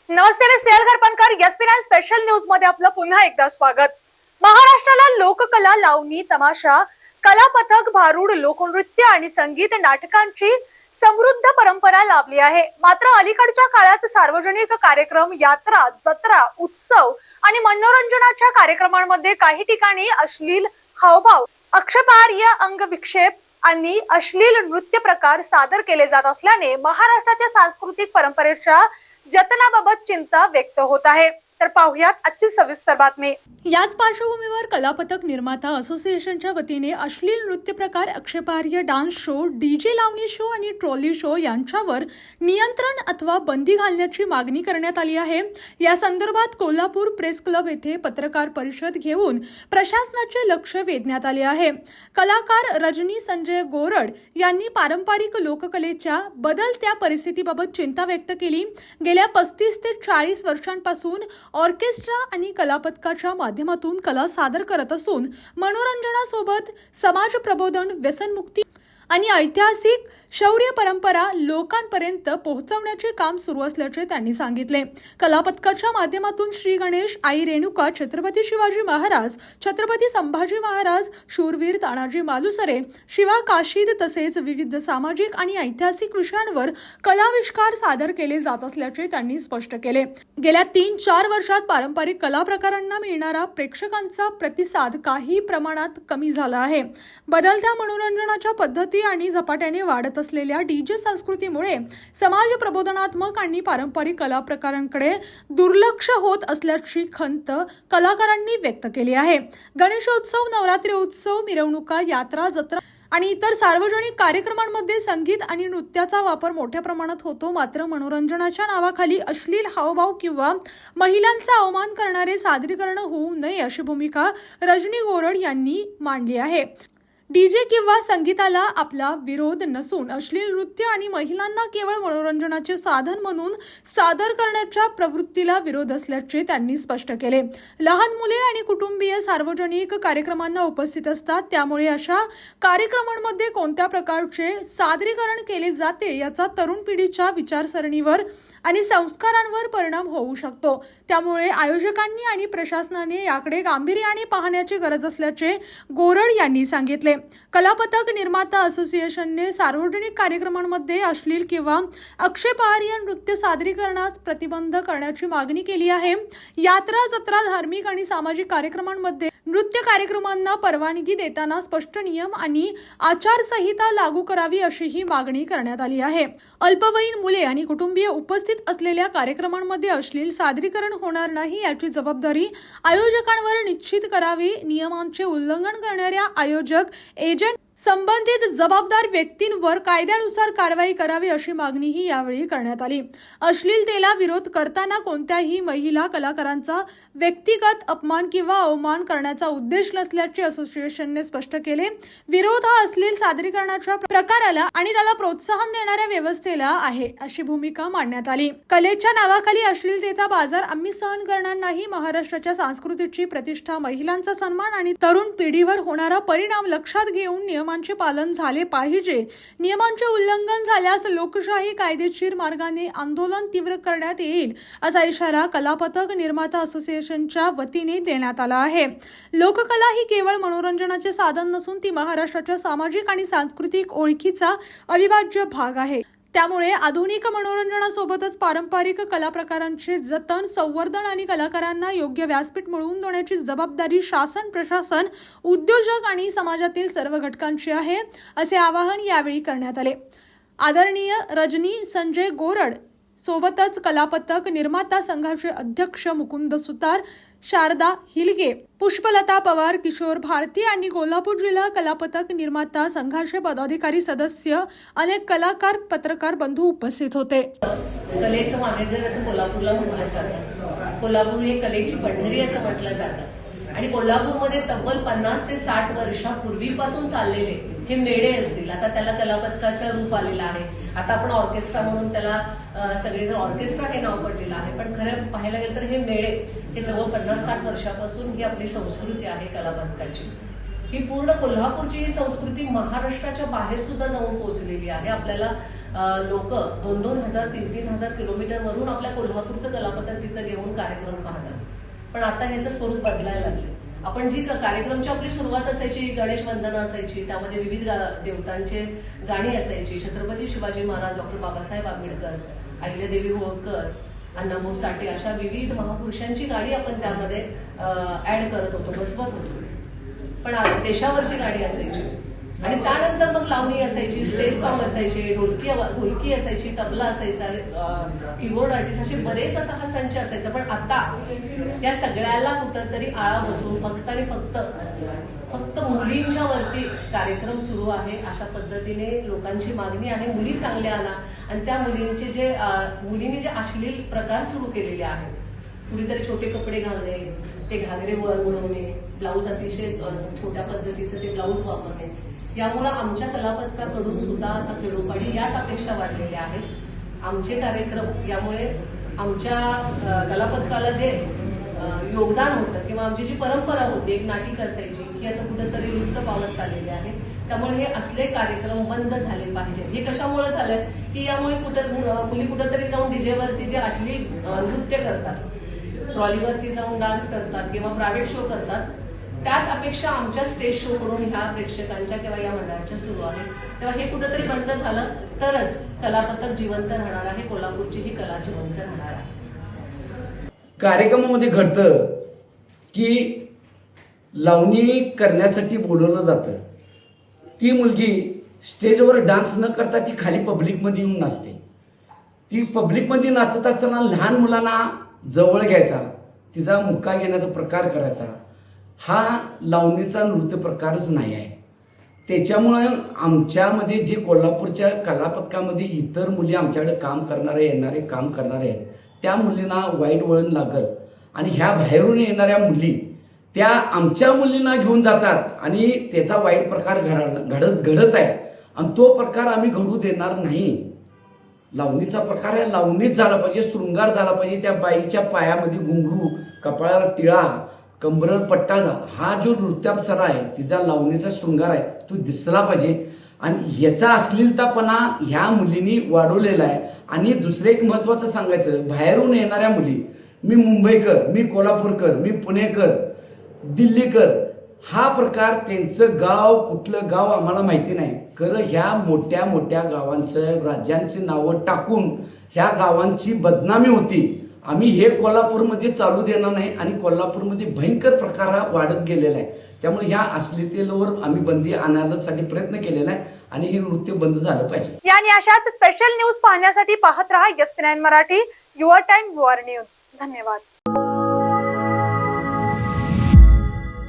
नमस्ते, मी Snehal Gharpankar. एसपी9 special news मध्ये आपलं पुन्हा एकदा स्वागत. महाराष्ट्राला लोककला, लावणी, तमाशा, कला पथक, भारूड, लोकनृत्य आणि संगीत नाटकांची समृद्ध परंपरा लाभली आहे. मात्र अलीकडच्या काळात सार्वजनिक कार्यक्रम, यात्रा, जत्रा, उत्सव आणि मनोरंजनाच्या कार्यक्रमांमध्ये काही ठिकाणी अश्लील हावभाव, आक्षेपार्ह अंगविक्षेप आणि अश्लील नृत्य प्रकार सादर केले जात असल्याने महाराष्ट्राच्या सांस्कृतिक परंपरेच्या जतनाबाबत चिंता व्यक्त होत आहे. तर पाहुयात आजची सविस्तर बातमी. याच पार्श्वभूमीवर कलापथक निर्माता असोसिएशनच्या वतीने अश्लील नृत्य प्रकार, आक्षेपार्ह डान्स शो, डीजे लावणी शो आणि ट्रॉली शो यांच्यावर नियंत्रण अथवा बंदी घालण्याची मागणी करण्यात आली आहे. या संदर्भात कोल्हापूर प्रेस क्लब येथे पत्रकार परिषद घेऊन प्रशासनाचे लक्ष वेधण्यात आले आहे. कलाकार रजनी संजय गोरड यांनी पारंपरिक लोककलेच्या बदलत्या परिस्थितीबाबत चिंता व्यक्त केली. गेल्या 35 ते 40 वर्षांपासून ऑर्केस्ट्रा आणि कलापथकाच्या माध्यमातून कला सादर करत असून मनोरंजनासोबत समाज प्रबोधन, व्यसनमुक्ती आणि ऐतिहासिक शौर्य परंपरा लोकांपर्यंत पोहोचवण्याचे काम सुरू असल्याचे त्यांनी सांगितले. कलापथकाच्या माध्यमातून श्री गणेश, आई रेणुका, छत्रपती शिवाजी महाराज, छत्रपती संभाजी महाराज, शूरवीर तानाजी मालुसरे, शिवा काशीद तसेच विविध सामाजिक आणि ऐतिहासिक विषयांवर कलाविष्कार सादर केले जात असल्याचे त्यांनी स्पष्ट केले. गेल्या 3-4 वर्षात पारंपरिक कला प्रकारांना मिळणारा प्रेक्षकांचा प्रतिसाद काही प्रमाणात कमी झाला आहे. बदलत्या मनोरंजनाच्या पद्धती आणि झपाट्याने वाढत असलेल्या डीजे संस्कृतीमुळे समाज प्रबोधनात्मक आणि पारंपरिक कला प्रकारांकडे दुर्लक्ष होत असल्याची खंत कलाकारांनी व्यक्त केली आहे. गणेशोत्सव, नवरात्री उत्सव, मिरवणुका, यात्रा, जत्रा आणि इतर सार्वजनिक कार्यक्रमांमध्ये संगीत आणि नृत्याचा वापर मोठ्या प्रमाणात होतो. मात्र मनोरंजनाच्या नावाखाली अश्लील हावभाव किंवा महिलांचा अवमान करणारे सादरीकरण होऊ नये अशी भूमिका रजनी गोरड यांनी मांडली आहे. डीजे किंवा संगीताला आपला विरोध नसून अश्लील नृत्य आणि महिलांना केवळ मनोरंजनाचे साधन म्हणून सादर करण्याच्या प्रवृत्तीला विरोध असल्याचे त्यांनी स्पष्ट केले. लहान मुले आणि कुटुंबीय सार्वजनिक कार्यक्रमांना उपस्थित असतात, त्यामुळे अशा कार्यक्रमांमध्ये कोणत्या प्रकारचे सादरीकरण केले जाते याचा तरुण पिढीच्या विचारसरणीवर आणि संस्कारांवर परिणाम होऊ शकतो. त्यामुळे आयोजकांनी आणि प्रशासनाने याकडे गांभीर्याने पाहण्याची गरज असल्याचे गोरड यांनी सांगितले. कलापथक निर्माता असोसिएशनने सार्वजनिक कार्यक्रमांमध्ये अश्लील किंवा आक्षेपार्ह नृत्य सादरीकरणास प्रतिबंध करण्याची मागणी केली आहे. यात्रा, जत्रा, धार्मिक आणि सामाजिक कार्यक्रमांमध्ये नृत्य कार्यक्रमांना परवानगी देताना स्पष्ट नियम आणि आचारसंहिता लागू करावी अशीही मागणी करण्यात आली आहे. अल्पवयीन मुले आणि कुटुंबीय उपस्थित असलेल्या कार्यक्रमांमध्ये अश्लील सादरीकरण होणार नाही याची जबाबदारी आयोजकांवर निश्चित करावी. नियमांचे उल्लंघन करणाऱ्या आयोजक, एजंट, संबंधित जबाबदार व्यक्तींवर कायद्यानुसार कारवाई करावी अशी मागणीही यावेळी करण्यात आली. अश्लीलतेला विरोध करताना कोणत्याही महिला कलाकारांचा व्यक्तिगत अपमान किंवा अवमान करण्याचा उद्देश नसल्याचे असोसिएशनने स्पष्ट केले. विरोध हा अश्लील सादरीकरणाच्या प्रकाराला आणि त्याला प्रोत्साहन देणाऱ्या व्यवस्थेला आहे अशी भूमिका मांडण्यात आली. कलेच्या नावाखाली अश्लीलतेचा बाजार आम्ही सहन करणार नाही. महाराष्ट्राच्या संस्कृतीची प्रतिष्ठा, महिलांचा सन्मान आणि तरुण पिढीवर होणारा परिणाम लक्षात घेऊन नियमांचे पालन झाले पाहिजे. नियमांचे उल्लंघन झाल्यास लोकशाही कायदेशीर मार्गाने आंदोलन तीव्र करण्यात येईल असा इशारा कलापथक निर्माता असोसिएशनच्या वतीने देण्यात आला आहे. लोककला ही केवळ मनोरंजनाचे साधन नसून ती महाराष्ट्राच्या सामाजिक आणि सांस्कृतिक ओळखीचा अविभाज्य भाग आहे. त्यामुळे आधुनिक मनोरंजनासोबतच पारंपरिक कला प्रकारांचे जतन, संवर्धन आणि कलाकारांना योग्य व्यासपीठ मिळवून देण्याची जबाबदारी शासन, प्रशासन, उद्योजक आणि समाजातील सर्व घटकांची आहे असे आवाहन यावेळी करण्यात आले. आदरणीय रजनी संजय गोरड सोबतच कलापथक निर्माता संघाचे अध्यक्ष मुकुंद सुतार, शारदा हिलगे, पुष्पलता पवार, किशोर भारती आणि कोल्हापूर जिल्हा कलापथक निर्माता संघाचे पदाधिकारी, सदस्य, अनेक कलाकार, पत्रकार बंधू उपस्थित होते. कलेचं माहेरघर असं कोल्हापूरला म्हटलं जातं. कोल्हापूर हे कलेची पंढरी असं म्हटलं जातं आणि कोल्हापूरमध्ये तब्बल 50 ते 60 वर्षापूर्वीपासून चाललेले हे मेळे असतील. आता त्याला कलापथकाचं रूप आलेलं आहे. आता आपण ऑर्केस्ट्रा म्हणून त्याला सगळेजण ऑर्केस्ट्रा हे नाव पडलेलं आहे, पण खरं पाहायला गेलं तर हे मेळे हे जवळ 50-60 वर्षापासून ही आपली संस्कृती आहे कलापथकाची. ही पूर्ण कोल्हापूरची ही संस्कृती महाराष्ट्राच्या बाहेर सुद्धा जाऊन पोहोचलेली आहे. आपल्याला लोक 2,000 3,000 किलोमीटर वरून आपल्या कोल्हापूरचं कलापथक तिथं घेऊन कार्यक्रम पाहतात. पण आता ह्याचं स्वरूप बदलायला लागले. आपण जी कार्यक्रमची आपली सुरुवात असायची, गणेश वंदना असायची, त्यामध्ये विविध देवतांचे गाणी असायची, छत्रपती शिवाजी महाराज, डॉक्टर बाबासाहेब आंबेडकर, अहिल्यादेवी होळकर, अण्णाभाऊ साठे अशा विविध महापुरुषांची गाणी आपण त्यामध्ये ऍड करत होतो, बसवत होतो. पण देशावरची गाणी असायची आणि त्यानंतर मग लावणी असायची, स्टेज सॉन्ग असायचे, ढोलकी असायची, तबला असायचा, कीबोर्ड आर्टिस्ट असे बरेच असा हा संच असायचा. पण आता त्या सगळ्याला कुठंतरी आळा बसून फक्त आणि फक्त मुलींच्या वरती कार्यक्रम सुरू आहे. अशा पद्धतीने लोकांची मागणी आहे, मुली चांगल्या आणा. आणि त्या मुलींनी जे अश्लील प्रकार सुरू केलेले आहेत, कुणीतरी छोटे कपडे घालणे, ते घागरे वर उडवणे, ब्लाऊज अतिशय छोट्या पद्धतीचं ते ब्लाऊज वापरणे, यामुळे आमच्या कलापथकाकडून सुद्धा आता खेडोपाडी याच अपेक्षा वाढलेल्या आहेत. आमचे कार्यक्रम यामुळे आमच्या कलापथकाला जे योगदान होतं किंवा आमची जी परंपरा होती, एक नाटिक असायची, की आता कुठेतरी लुप्त पावत चाललेले आहे. त्यामुळे हे असले कार्यक्रम बंद झाले पाहिजेत. हे कशामुळे झालंय की यामुळे मुली कुठेतरी जाऊन डीजेवरती जे अश्लील नृत्य करतात, ट्रॉलीवरती जाऊन डान्स करतात किंवा प्रायव्हेट शो करतात, त्याच अपेक्षा आमच्या स्टेज शो कडून ह्या प्रेक्षकांच्या किंवा या मंडळाच्या सुरू आहे. तेव्हा हे कुठेतरी बंद झालं तरच कलापथक जिवंत राहणार आहे, कोल्हापूरची ही कला जिवंत राहणार आहे. कार्यक्रमामध्ये घडतं की लावणी करण्यासाठी बोलवलं जातं. ती मुलगी स्टेजवर डान्स न करता ती खाली पब्लिकमध्ये येऊन नाचते. ती पब्लिकमध्ये नाचत असताना लहान मुलांना जवळ घ्यायचा, तिचा मुक्का घेण्याचा प्रकार करायचा, हा लावणीचा नृत्य प्रकारच नाही आहे. त्याच्यामुळं आमच्यामध्ये जे कोल्हापूरच्या कलापथकामध्ये इतर मुली आमच्याकडे काम करणारे काम करणारे आहेत, त्या मुलींना वाईट वळण लागल आणि ह्या बाहेरून येणाऱ्या मुली त्या आमच्या मुलींना घेऊन जातात आणि त्याचा वाईट प्रकार घडत आहे आणि तो प्रकार आम्ही घडू देणार नाही. लावणीचा प्रकार आहे, लावणीच झाला पाहिजे, शृंगार झाला पाहिजे. त्या बाईच्या पायामध्ये घुंगरू, कपाळाला टिळा, कंबरर पट्टा, हा जो नृत्याप्सरा आहे, तिचा लावणीचा शृंगार आहे, तो दिसला पाहिजे. आणि ह्याचा अश्लीलतापणा ह्या मुलींनी वाढवलेला आहे. आणि दुसरं एक महत्त्वाचं सांगायचं, बाहेरून येणाऱ्या मुली, मी मुंबईकर, मी कोल्हापूरकर, मी पुणेकर, दिल्लीकर, हा प्रकार, त्यांचं गाव कुठलं गाव आम्हाला माहिती नाही, खरं ह्या मोठ्या मोठ्या गावांचं राज्यांची नावं टाकून ह्या गावांची बदनामी होती. आम्ही हे कोल्हापूरमध्ये चालू देणार नाही आणि कोल्हापूरमध्ये भयंकर प्रकार हा वाढत गेलेला आहे. त्यामुळे ह्या अश्लीलतेवर आम्ही बंदी आणण्यासाठी प्रयत्न केलेला आहे आणि हे नृत्य बंद झालं पाहिजे. यानी अशात स्पेशल न्यूज पाहण्यासाठी पाहत रहा ESP9 Marathi, your time your news. धन्यवाद.